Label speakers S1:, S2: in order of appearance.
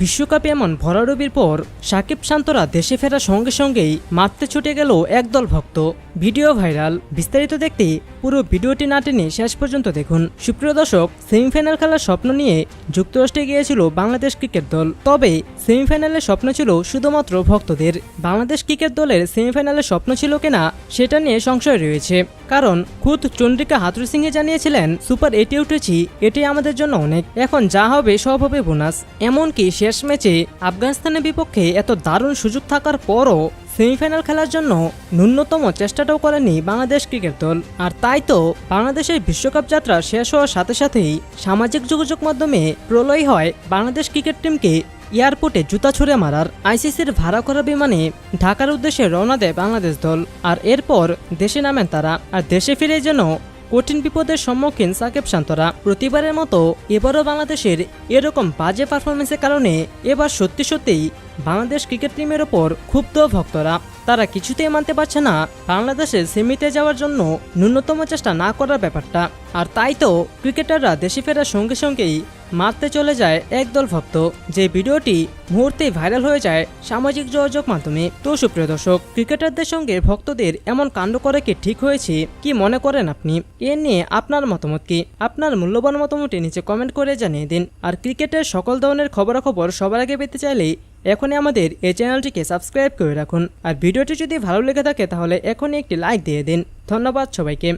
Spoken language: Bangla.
S1: বিশ্বকাপে এমন ভরাডুবির পর সাকিব শান্তরা দেশে ফেরার সঙ্গে সঙ্গেই মারতে ছুটে গেল একদল ভক্ত। Video viral. বিস্তারিত দেখতে পুরো ভিডিওটি না টেনে শেষ পর্যন্ত দেখুন। সুপ্রিয় দর্শক, সেমিফাইনাল খেলার স্বপ্ন নিয়ে যুক্তরাষ্ট্রে গিয়েছিল বাংলাদেশ ক্রিকেট দল। তবে সেমিফাইনালের স্বপ্ন ছিল শুধুমাত্র ভক্তদের। বাংলাদেশ ক্রিকেট দলের সেমিফাইনালের স্বপ্ন ছিল কিনা সেটা নিয়ে সংশয় রয়েছে, কারণ খুদ চন্দ্রিকা হাথুরুসিংহে জানিয়েছিলেন, সুপার 8-এ উঠেছি, এটাই আমাদের জন্য অনেক, এখন যা হবে সব হবে বোনাস। এমনকি শেষ ম্যাচে আফগানিস্তানের বিপক্ষে এত দারুণ সুযোগ থাকার পরও সেমিফাইনাল খেলার জন্য ন্যূনতম চেষ্টাটাও করেনি বাংলাদেশ ক্রিকেট দল। আর তাই তো বাংলাদেশের বিশ্বকাপ যাত্রা শেষ হওয়ার সাথে সাথেই সামাজিক যোগাযোগ মাধ্যমে প্রলয় হয় বাংলাদেশ ক্রিকেট টিমকে এয়ারপোর্টে জুতা ছুঁড়ে মারার। আইসিসির ভাড়া করা বিমানে ঢাকার উদ্দেশ্যে রওনা দেয় বাংলাদেশ দল। আর এরপর দেশে নামেন তারা। আর দেশে ফিরে যেন কঠিন বিপদের সম্মুখীন সাকিব শান্তরা। প্রতিবারের মতো এবারও বাংলাদেশের এরকম বাজে পারফরমেন্সের কারণে এবার সত্যি সত্যিই বাংলাদেশ ক্রিকেট টিমের ওপর ক্ষুব্ধ ভক্তরা। তারা কিছুতেই মানতে পারছে না বাংলাদেশের সেমিতে যাওয়ার জন্য ন্যূনতম চেষ্টা না করার ব্যাপারটা। আর তাই তো ক্রিকেটাররা দেশে ফেরার সঙ্গে সঙ্গেই মারতে চলে যায় একদল ভক্ত, যে ভিডিওটি মুহূর্তেই ভাইরাল হয়ে যায় সামাজিক যোগাযোগ মাধ্যমে। তো সুপ্রিয় দর্শক, ক্রিকেটারদের সঙ্গে ভক্তদের এমন কাণ্ড করে কি ঠিক হয়েছে? কি মনে করেন আপনি? এ নিয়ে আপনার মতামত কি? আপনার মূল্যবান মতামতটি নিচে কমেন্ট করে জানিয়ে দিন। আর ক্রিকেটের সকল ধরনের খবরাখবর সবার আগে পেতে চাইলে এখনই আমাদের এই চ্যানেলটিকে সাবস্ক্রাইব করে রাখুন। আর ভিডিওটি যদি ভালো লেগে থাকে তাহলে এখনই একটি লাইক দিয়ে দিন। ধন্যবাদ সবাইকে।